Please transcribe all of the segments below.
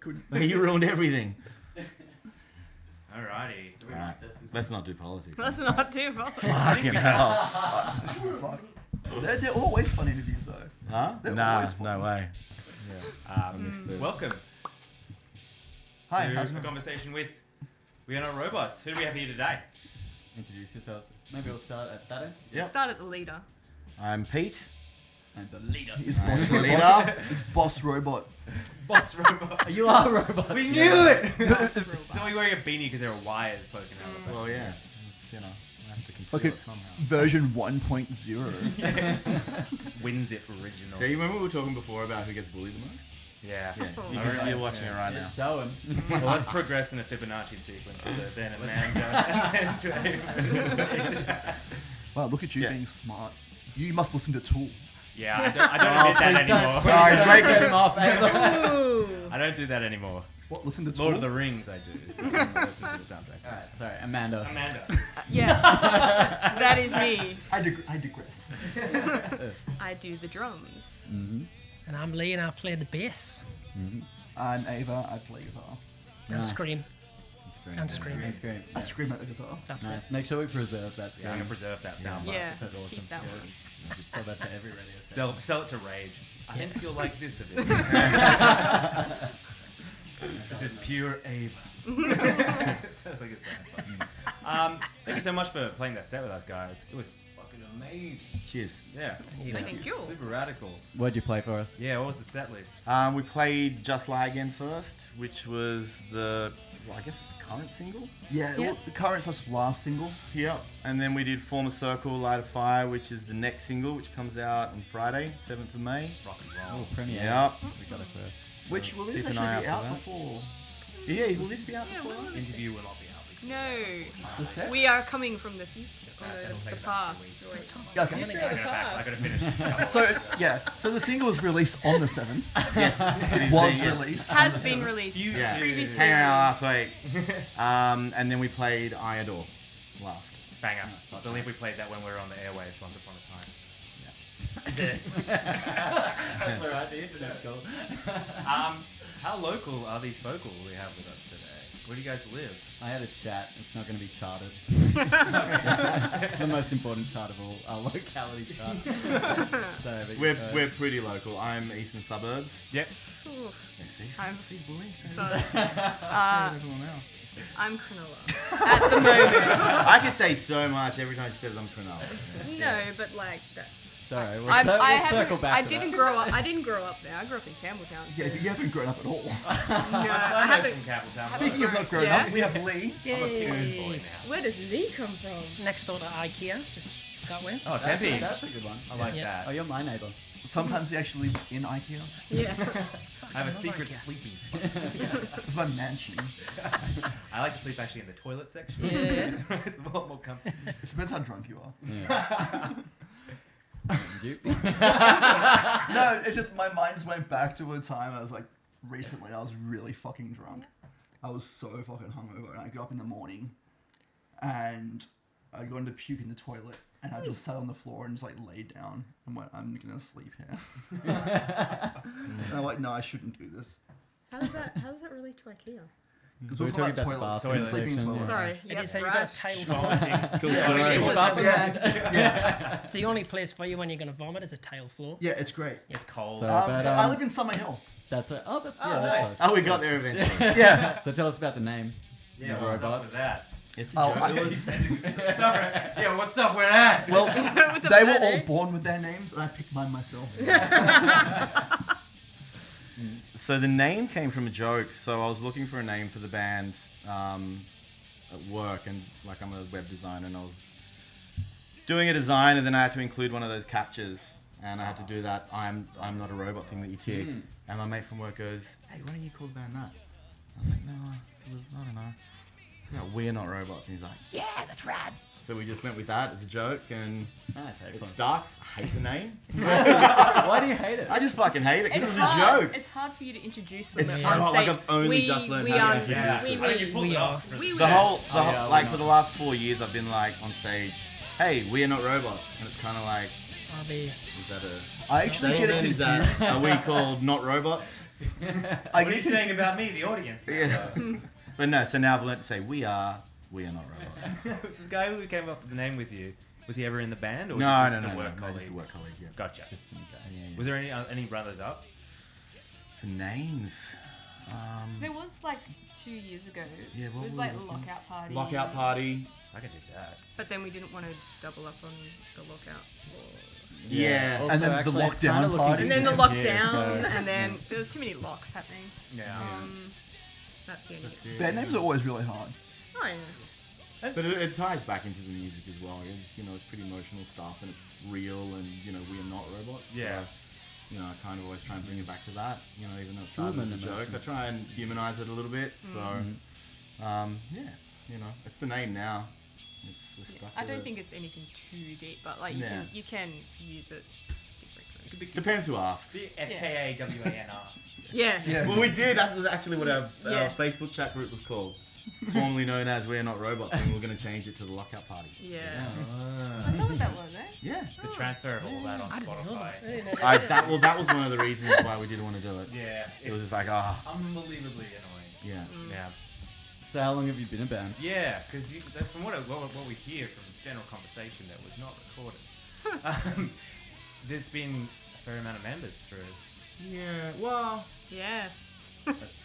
couldn't. You ruined everything. Alrighty. Right. Let's not do politics. Let's not do politics. Fucking hell. Fuck. They're always fun interviews though. Huh? They're Nah, always fun. no way. Welcome Hi, to how's it a going? conversation with We Are Not Robots. Who do we have here today? Introduce yourselves. Maybe we'll start at that end. Yep. Start at the leader. I'm Pete. And the leader. He's I'm Boss the Robot. leader. It's Boss Robot. Boss Robot. You are a robot. We knew it! So we're wearing a beanie because there are wires poking out of it. Well, yeah. It's, you know, I have to conceal Okay, it somehow. version 1.0. Wins it original. So you remember we were talking before about who gets bullied the most? Yeah. Yeah. You're watching it right now. Just show him. Well, let's progress in a Fibonacci sequence. So then Amanda. Wow, look at you being smart. You must listen to Tool. Yeah, I don't admit that anymore. Sorry, it's breaking. Set him off. Ooh. I don't do that anymore. What, listen to Tool? Lord of the Rings, I do. Listen to the soundtrack. Alright, sorry, Amanda. Yes, that is me. I digress. I do the drums. Mm-hmm. And I'm Lee and I play the bass. I'm Ava, I play guitar. And Nice. scream. And That's scream. great. I scream at the guitar. That's Nice. Make sure we preserve that. Yeah, I'm going to preserve that sound. Yeah, That's awesome. keep that Yeah. one. Just tell that to every radio station. Sell it to Rage. I think you'll like this a bit. This is pure Ava. Sounds like it's fun. Thank you so much for playing that set with us, guys. It was fucking amazing. Cheers. Yeah. Thank you. Super radical. What'd you play for us? Yeah, what was the set list? We played Just Lie Again first, which was the, well, I guess it's the current single. Yeah, Yeah. well, the current last single. Yeah. And then we did Form a Circle, Light a Fire, which is the next single, which comes out on Friday, 7th of May. Rock and roll. Oh, premiere. Yep. We got it first. Which will this keep an actually eye be out out for that. before Yeah, will this be out Yeah, before? well, Interview will not be out. no, the set? we are coming from the future, That'll the take about 2 past. weeks. Wait. Yeah, okay. I gotta finish. So, yeah, so the single was released on the 7th. Yes. It is Was yes. released. on Has the been 7th. released. Yeah. Previously Hang out released. last week. And then we played I Adore last. Banger. I believe we played that when we were on the airwaves once upon a time. That's alright, the internet's cool. How local are these folk we have with us today? Where do you guys live? I had a chat. It's not going to be charted. The most important chart of all, our locality chart. So, but, We're pretty local. I'm Eastern Suburbs. Yep. Ooh, Yeah, see? I'm See, bullying. so, Everyone else. I'm Cronulla at the moment. I can say so much every time she says I'm Cronulla. No, but like that. sorry, we'll, I we'll haven't- circle back I to didn't that. grow up. I didn't grow up there. I grew up in Campbelltown. Yeah, but you haven't grown up at all. No, I I know haven't. some Captchas. Speaking of not growing Yeah. up, we have Lee. I'm a Kiwi boy Yay. now. Where does Lee come from? Next door to IKEA. Just that way. Oh, That's Tempe. that's a good one. I like Yeah. Oh, that. you're my neighbour. Sometimes he actually lives in IKEA. Yeah. I have a love secret IKEA. sleeping spot. It's my mansion. I like to sleep actually in the toilet section. Yeah. It's a lot more comfortable. It depends how drunk you are. Yeah. You? No, it's just my mind just went back to a time I was like, recently I was really fucking drunk. I was so fucking hungover and I got up in the morning and I got into puke in the toilet and I just sat on the floor and just like laid down and went, I'm gonna sleep here. And I'm like, no, I shouldn't do this. How does that relate to IKEA? Because We're we're talking talking about about the toilets. bathroom Sleeping in section, toilets. Sorry. It Yep, is so you've right. got a tile floor. Vomiting. Cool Yeah, story. we did. Yeah, It's the only place for you when you're going to vomit is a tile floor. yeah, it's great. It's cold. So- But, But, I live in Summer Hill. That's right. Oh, that's Oh, yeah, nice. that's nice. Oh, we got there eventually. Yeah. So tell us about the name. Yeah, The what's up robots. with that? It's a Oh, joke. I- It was- Sorry. Yeah, what's up with that? Well, What's up they with were that, all eh? born with their names and I picked mine myself. So the name came from a joke. So I was looking for a name for the band at work, and like I'm a web designer, and I was doing a design, and then I had to include one of those captchas, and I had to do that I'm not a robot thing that you tick. And my mate from work goes, "Hey, why don't you call the band that?" I was like, "No, I don't know. Yeah, we're not robots." And he's like, "Yeah, that's rad." So we just went with that as a joke, and Nice, it excellent. stuck. I hate the name. Why do you hate it? I just fucking hate it because It's it was a hard. joke. It's hard for you to introduce when It's we're so on hard. Like stage. I've only just learned we how to are- introduce Yeah. it. I think you pulled We it are. off. We The were- whole, yeah, like we're for the not. last 4 years, I've been like on stage, "Hey, we are not robots," and it's kind of like, Are they? Is that a I actually get it statement? Is confused. that, are we called not robots? I What are get you it saying confused. about me, the audience? Yeah. But no, so now I've learned to say we are not robots. Was this guy who came up with the name with you, was he ever in the band? Or was No, he no, just no, a no, work no, colleague? just a work colleague, yeah. Gotcha. Just some guy. Yeah, Was there any brothers up? For names? There was like 2 years ago. Yeah, what it was were like we a looking- lockout party. Lockout Party. I could do that. But then we didn't want to double up on the lockout. Yeah. Also, And then the actually, it's lockdown kinda looking party. to And then the disappear, lockdown, so- and then there was too many locks happening. Yeah. That's the only. That's it. Band names are always really hard. Oh yeah. But it ties back into the music as well. It's, it's pretty emotional stuff and it's real and, we are not robots. Yeah. So, I kind of always try and bring it back to that, even though it started Human as a joke. I emotions. try and humanize it a little bit. So, it's the name now. We're stuck I with don't it. think it's anything too deep, but like Yeah. you can use it differently. Depends who asks. The FKAWANR. Yeah. Yeah. Well, we did. That was actually what our Yeah. Facebook chat group was called. Formerly known as We're Not Robots, and we were going to change it to the Lockout Party. Yeah. That's not what that was, eh? Yeah. The transfer of all that on I didn't know Spotify. that. That was one of the reasons why we didn't want to do it. Yeah. It was just like, unbelievably annoying. yeah. Yeah. So how long have you been a band? Yeah, because from what we hear from general conversation that was not recorded, there's been a fair amount of members through. Yeah, well, Yes.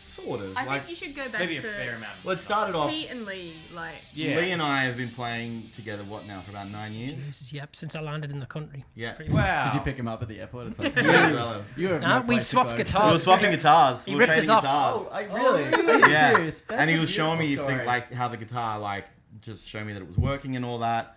sort of. I like, think you should go back Maybe to a fair amount. well, it started off. Pete and Lee. Like, Yeah. Lee and I have been playing together, what now, for about 9 years? Jesus, yep, since I landed in the country. Yeah. Pretty much. Wow. Did you pick him up at the airport? It's like, You as well. you have Nah, no we place to swapped go. We guitars. were swapping guitars. He We were ripped trading us off. guitars. Really? Are you Yeah. serious? That's And he a was showing me, beautiful story. how the guitar, just showed me that it was working and all that.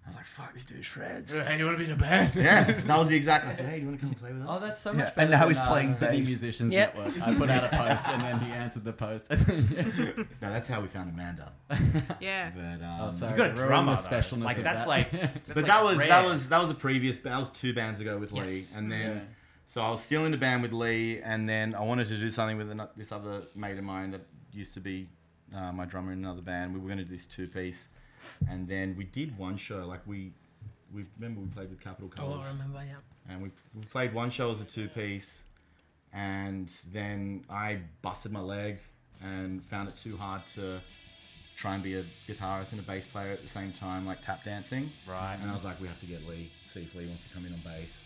I was like, fuck, this dude shreds. Hey, you want to be in a band? Yeah, that was the exact. I said, hey, do you want to come play with us? Oh, that's so Yeah, much better and now than, he's playing Sydney bass. Musicians Yep. Network. I put out a post and then he answered the post. And then, No, that's how we found Amanda. yeah. But, oh, sorry. You got a ruined drummer, the though. specialness Like, of that's that. like... But that was a previous. That was 2 bands ago with Lee, Yes. and then Yeah. so I was still in the band with Lee, and then I wanted to do something with this other mate of mine that used to be my drummer in another band. We were going to do this 2-piece, and then we did one show. Like we remember we played with Capital Oh, Colours, I remember, yeah. and we played one show as a 2-piece, and then I busted my leg and found it too hard to try and be a guitarist and a bass player at the same time, like tap dancing. Right. And I was like, we have to get Lee, see if Lee wants to come in on bass.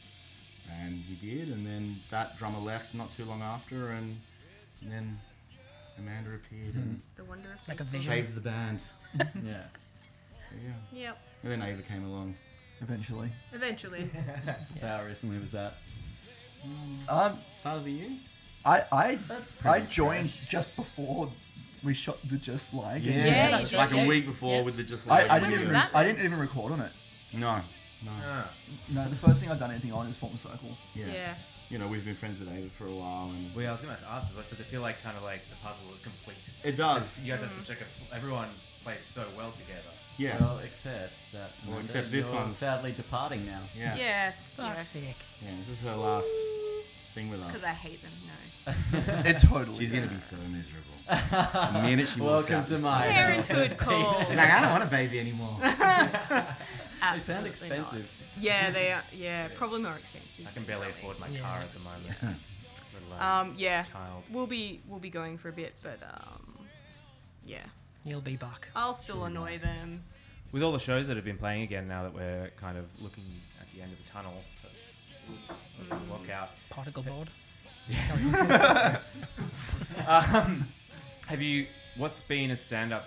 And we did, and then that drummer left not too long after, and then Amanda appeared and The wonder of Like a Facebook. vision. saved the band. Yeah. So, yeah. Yep. And then Ava came along. Eventually. Eventually. So how recently was that? Start of the year? I That's I pretty joined fresh. just before we shot the Just Like. Yeah, like, you did, like yeah. a week before Yeah. with the Just I Like. didn't When was even that? I didn't even record on it. No. Ah. No, the first thing I've done anything on is Form Circle. Yeah. Yeah. You know, we've been friends with Ava for a while, and Well, yeah, I was going to ask, does it feel like kind of like the puzzle is complete? it does. You guys have such like everyone plays so well together. Yeah. Well, except that. Well, Amanda, except this you're one's- sadly departing now. Yeah. Yes. Fuck's Yes. sake. Yeah, this is her last thing with us. Because I hate them. No. It totally She's is. gonna be so miserable. The minute she walks Welcome out to this my door. Parenthood call. She's like, I don't want a baby anymore. They sound Absolutely expensive. not. Yeah, they are. Yeah, probably more expensive. I can barely afford my Yeah. car at the moment. Let alone Yeah, child. we'll be going for a bit, but yeah, You'll be back. I'll still annoy them. With all the shows that have been playing again now that we're kind of looking at the end of the tunnel to walk out. Particle board. What's been a standout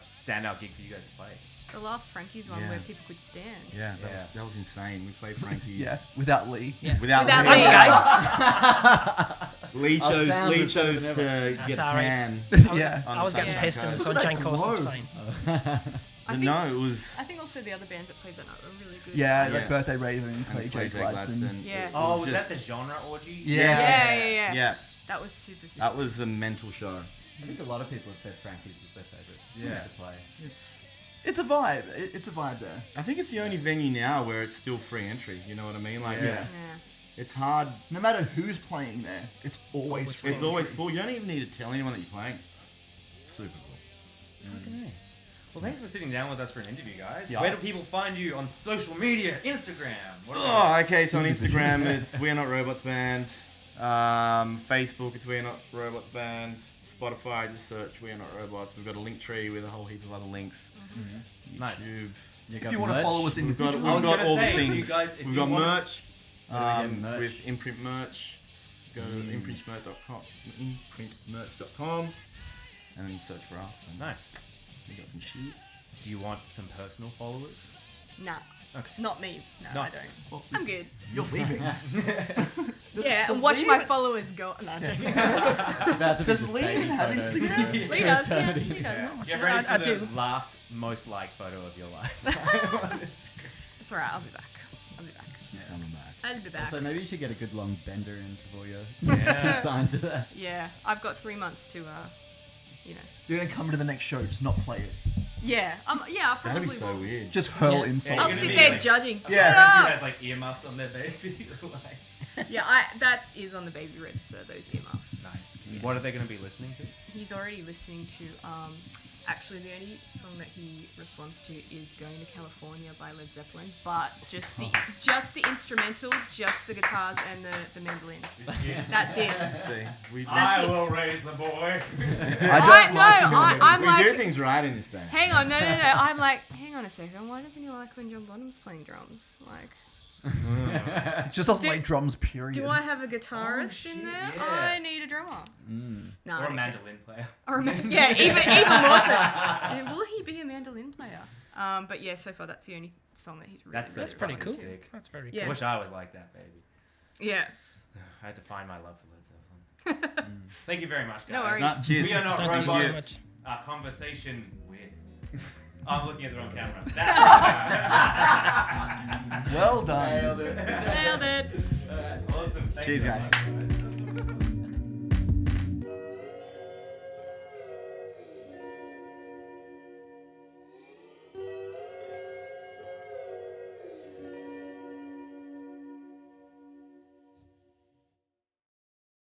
gig for you guys to play? The last Frankie's one Yeah. where people could stand. Yeah, Yeah. that was insane. We played Frankie's. Yeah, without Lee. Yeah. Without Without Lee. Lee. Lee Our chose sound Lee was better chose than to That's get alright. tan. Yeah. on I was the getting Sunshine pissed in the Coast. Look at sunshine that course, it's glow. fine. I But think, no, it was. I think also the other bands that played that night were really good. Yeah, Yeah. like Birthday Raven and and Clay J. played Jay Gladstone. Yeah. It Oh, was just- that the genre orgy? Yeah. Yeah. Yeah, That was super. that was a mental show. I think a lot of people have said Frankie's was their favourite Yeah. to play. It's a vibe. It's a vibe there. I think it's the only venue now where it's still free entry. You know what I mean? Like Yeah. Yeah. it's hard. No matter who's playing there, it's always Always free It's always entry. full. You don't even need to tell anyone that you're playing. Super cool. Okay. Well, thanks for sitting down with us for an interview, guys. Yeah. Where do people find you on social media? Instagram? What Oh, okay. So on Instagram, it's We Are Not Robots Band. Facebook, it's We Are Not Robots Band. Spotify, just search We Are Not Robots. We've got a link tree with a whole heap of other links. Nice. YouTube. If you want to follow us We've got individually, was all gonna the say, if you things. guys- if We've you got wanna- merch. Where do we get merch? With imprint merch. Go to imprintmerch.com and then search for us. And Nice. we got some shit. Do you want some personal followers? Nah. Okay. Not me. No, No. I don't. Well, I'm good. you're leaving. Yeah, does and watch Lee my even- followers go. No, I'm joking. It's about to be Does just Lee baby even have photos Instagram? for- Lee for does, yeah, eternity. he does. Get ready for I the do. last most liked photo of your life. It's alright, I'll be back. I'll be back. He's coming back. I'll be back. So maybe you should get a good long bender in before you're Yeah. signed to that. Yeah, I've got 3 months to, You're gonna come to the next show, just not play it. Yeah, I That'd probably be so will. weird. Just hurl Yeah. insults. Yeah, I'll you're sit gonna there be like- judging. Yeah. Shut Who up! has like earmuffs on their baby? Like, Yeah, that is on the baby register, those earmuffs. nice. What are they going to be listening to? He's already listening to, actually the only song that he responds to is Going to California by Led Zeppelin, but just the instrumental, just the guitars and the mandolin. That's it. See, we, That's it. will raise the boy. I'm we like, do things right in this band. hang on, no. I'm like, hang on a second. Why doesn't he like when John Bonham's playing drums? Like, Just doesn't Do- like drums, period. do I have a guitarist shit, in there? yeah. I need a drummer. No, Or a mandolin player. Yeah, even more so. Yeah, will he be a mandolin player? But yeah, so far that's the only song that he's really. That's really pretty fucking cool. sick. That's very Yeah. I wish I was like that, baby. Yeah. I had to find my love for Led Zeppelin. Thank you very much, guys. No worries. Nah, cheers. We are not Thank you robots. so much. Our conversation with. I'm looking at the wrong camera. That's Well done. Nailed it. Nailed it. awesome. Thanks Cheers, so guys. much,